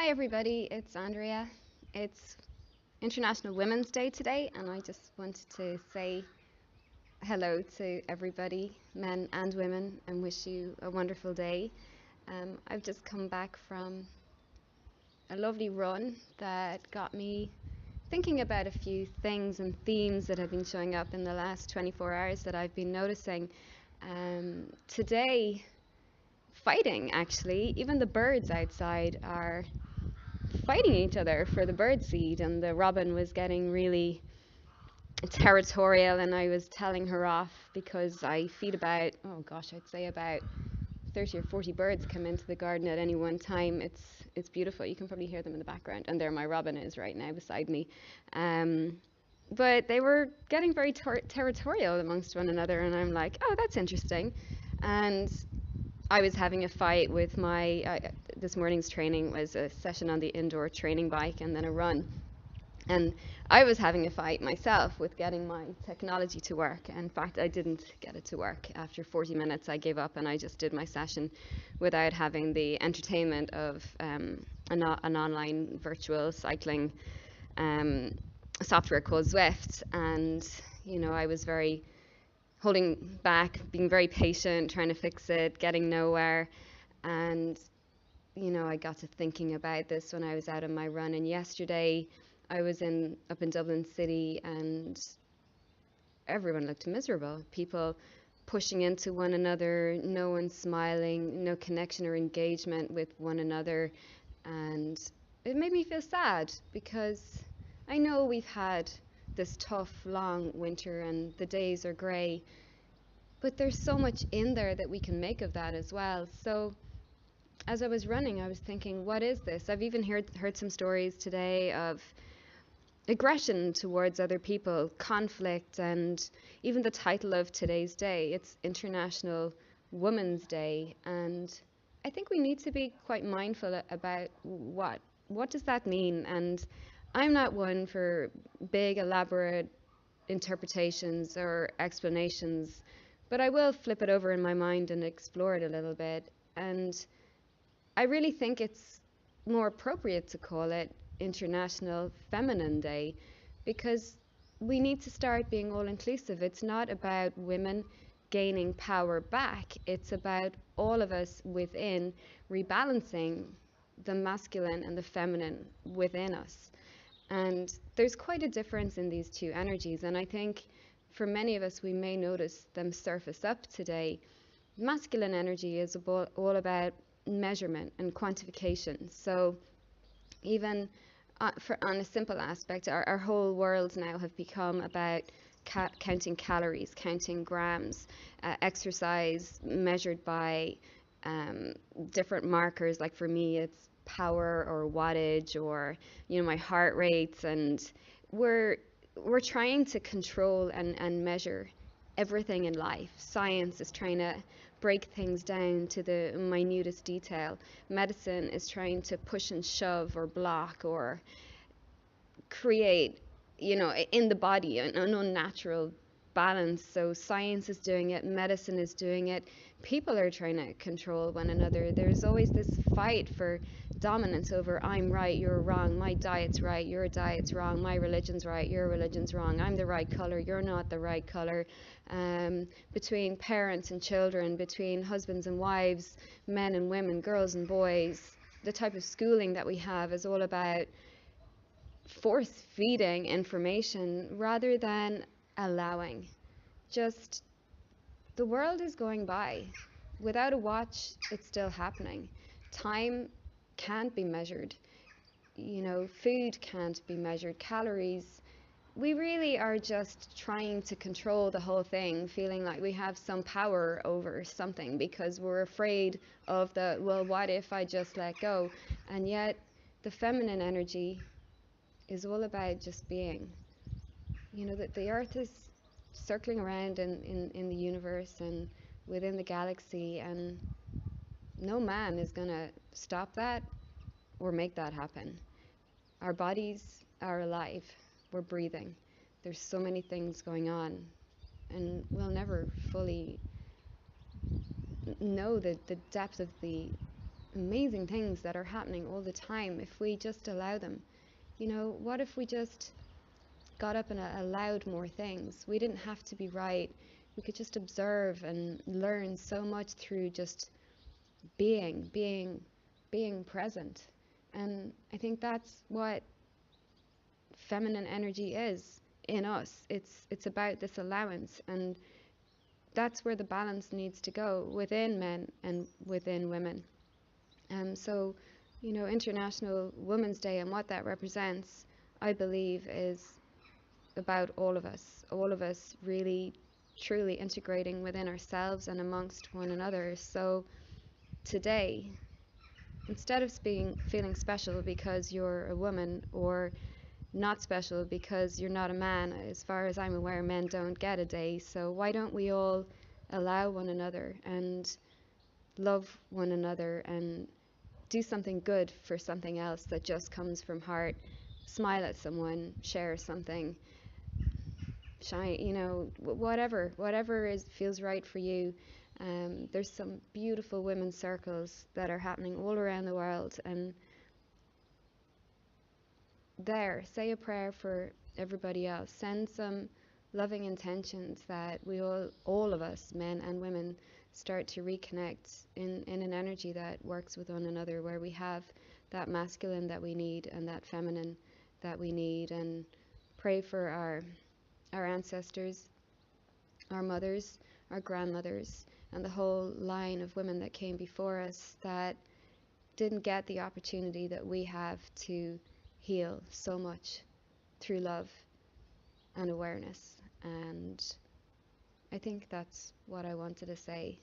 Hi everybody, it's Andrea. It's International Women's Day today, and I just wanted to say hello to everybody, men and women, and wish you a wonderful day. I've just come back from a lovely run that got me thinking about a few things and themes that have been showing up in the last 24 hours that I've been noticing. Today, fighting actually, even the birds outside are fighting each other for the bird seed, and the robin was getting really territorial, and I was telling her off because I feed about, oh gosh, I'd say about 30 or 40 birds come into the garden at any one time. It's beautiful. You can probably hear them in the background, and there my robin is right now beside me. Um, but they were getting very territorial amongst one another, and I'm like, oh, that's interesting. And I was having a fight with this morning's training was a session on the indoor training bike and then a run. And I was having a fight myself with getting my technology to work. In fact, I didn't get it to work. After 40 minutes, I gave up and I just did my session without having the entertainment of an online virtual cycling um, software called Zwift. And, I was very holding back, being very patient, trying to fix it, getting nowhere. And, I got to thinking about this when I was out on my run. And yesterday, I was up in Dublin City, and everyone looked miserable. People pushing into one another, no one smiling, no connection or engagement with one another. And it made me feel sad because I know we've had this tough, long winter and the days are grey, but there's so much in there that we can make of that as well. So as I was running, I was thinking, what is this? I've even heard some stories today of aggression towards other people, conflict, and even the title of today's day. It's International Women's Day, and I think we need to be quite mindful about what does that mean. And I'm not one for big, elaborate interpretations or explanations, but I will flip it over in my mind and explore it a little bit. And I really think it's more appropriate to call it International Feminine Day because we need to start being all inclusive. It's not about women gaining power back, it's about all of us within rebalancing the masculine and the feminine within us. And there's quite a difference in these two energies. And I think for many of us, we may notice them surface up today. Masculine energy is all about measurement and quantification. So even on a simple aspect, our whole worlds now have become about counting calories, counting grams, exercise measured by different markers. Like for me, it's power or wattage or my heart rates, and we're we're trying to control and measure everything in life. Science is trying to break things down to the minutest detail. Medicine is trying to push and shove or block or create, in the body an unnatural balance. So science is doing it, medicine is doing it. People are trying to control one another. There's always this fight for dominance over I'm right, you're wrong, my diet's right, your diet's wrong, my religion's right, your religion's wrong, I'm the right color, you're not the right color. Between parents and children, between husbands and wives, men and women, girls and boys. The type of schooling that we have is all about force feeding information rather than allowing. Just the world is going by. Without a watch, it's still happening. Time can't be measured. Food can't be measured. Calories. We really are just trying to control the whole thing, feeling like we have some power over something because we're afraid of well, what if I just let go? And yet, the feminine energy is all about just being. That the earth is circling around in the universe and within the galaxy, and no man is going to stop that or make that happen. Our bodies are alive, we're breathing. There's so many things going on, and we'll never fully know the depth of the amazing things that are happening all the time if we just allow them. What if we just got up and allowed more things? We didn't have to be right. We could just observe and learn so much through just being present. And I think that's what feminine energy is in us. It's about this allowance, and that's where the balance needs to go within men and within women. So, International Women's Day and what that represents, I believe, is about all of us really truly integrating within ourselves and amongst one another. So today, instead of feeling special because you're a woman, or not special because you're not a man, as far as I'm aware, men don't get a day. So why don't we all allow one another and love one another and do something good for something else that just comes from heart? Smile at someone, share something, shine, whatever is feels right for you. There's some beautiful women's circles that are happening all around the world, and there, say a prayer for everybody else. Send some loving intentions that we all of us, men and women, start to reconnect in an energy that works with one another, where we have that masculine that we need and that feminine that we need, and pray for our ancestors, our mothers, our grandmothers, and the whole line of women that came before us that didn't get the opportunity that we have to heal so much through love and awareness. And I think that's what I wanted to say.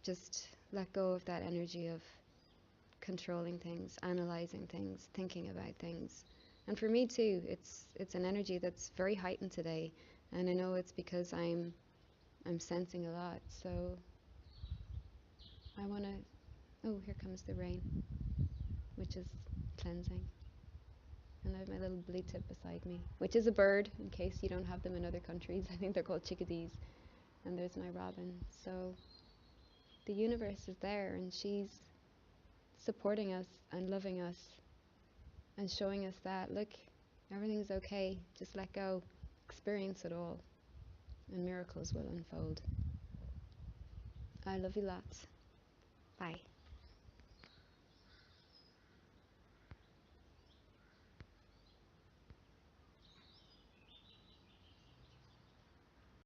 Just let go of that energy of controlling things, analyzing things, thinking about things. And for me too, it's an energy that's very heightened today, and I know it's because I'm sensing a lot. So I want to. Oh, here comes the rain, which is cleansing. And I have my little blue tip beside me, which is a bird, in case you don't have them in other countries. I think they're called chickadees. And there's my robin. So the universe is there, and she's supporting us and loving us and showing us that, look, everything's okay. Just let go. Experience it all, and miracles will unfold. I love you lots. Bye.